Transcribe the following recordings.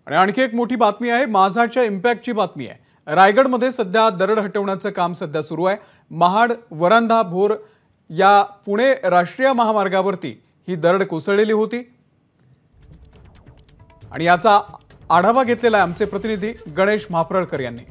आणि आणखी एक मोठी बातमी आहे, माझाच्या इम्पॅक्टची बातमी आहे। रायगडमध्ये सध्या दरड हटवण्याचं काम सध्या सुरू आहे। महाड वरांधा भोर या पुणे राष्ट्रीय महामार्गावरती ही दरड कोसळलेली होती आणि याचा आढावा घेतलेला आहे आमचे प्रतिनिधी गणेश महाप्रळकर यांनी।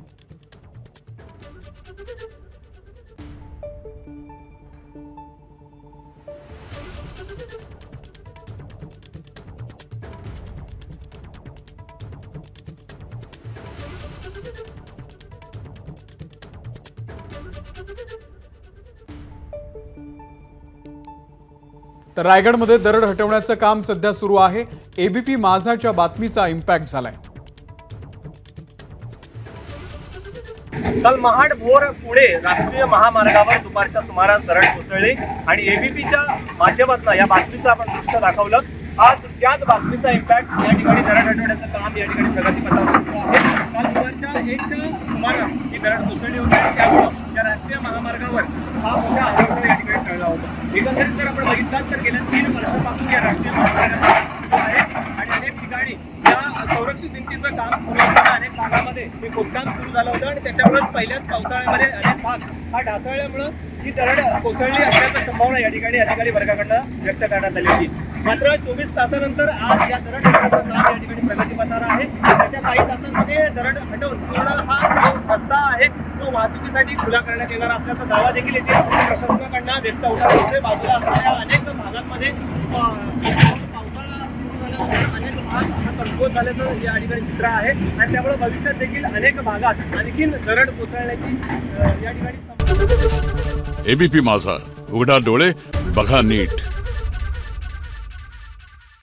तर रायगडमध्ये दरड हटवण्याचं काम सध्या सुरू आहे। एबीपी माझाच्या बातमीचा इम्पॅक्ट झालाय। काल महाड भोर पुणे राष्ट्रीय महामार्गावर दुपारच्या सुमारास दरड कोसळली आणि एबीपीच्या माध्यमातून या बातमीचं आपण दृश्य दाखवलं। आज त्याच बातमीचा इम्पॅक्ट या ठिकाणी दरड हटवण्याचं काम या ठिकाणी प्रगतीपथावर सुरू आहे। काल दुपारच्या 1च्या सुमारास ही दरड कोसळली होती आणि त्यामुळे या राष्ट्रीय महामार्गावर हा मोठा अडथळा या ठिकाणी टळला होता। एकंदरीत जर आपण बघितलं तर गेल्या 3 वर्षांपासून या राष्ट्रीय महामार्गावर आहे आणि अनेक ठिकाणी या संरक्षित भिंतीचं काम सुरू असताना अनेक भागामध्ये हे खोदकाम सुरू झालं होतं आणि त्याच्यामुळेच पहिल्याच पावसाळ्यामध्ये अनेक भाग हा ढासळल्यामुळे ही दरड कोसळली असल्याची संभावना या ठिकाणी अधिकारी वर्गाकडून व्यक्त करण्यात आली होती। मात्र 24 तासानंतर आज या दरड हटवण्याचं काम या ठिकाणी प्रगतीपथावर आहे। येत्या काही तासांमध्ये दरड हटवून पूर्ण हा जो रस्ता आहे तो वाहतुकीसाठी खुला करण्यात येणार असल्याचा दावा देखील येथे प्रशासनाकडून व्यक्त होत आहे। बाजूला असलेल्या अनेक भागांमध्ये पावसाळा सुरू झाल्यानंतर अनेक भाग कमकुवत झाल्याचं या ठिकाणी चित्र आहे आणि त्यामुळे भविष्यात देखील अनेक भागात आणखीन दरड कोसळण्याची या ठिकाणी एबीपी माझा, उघडा डोळे बघा नीट।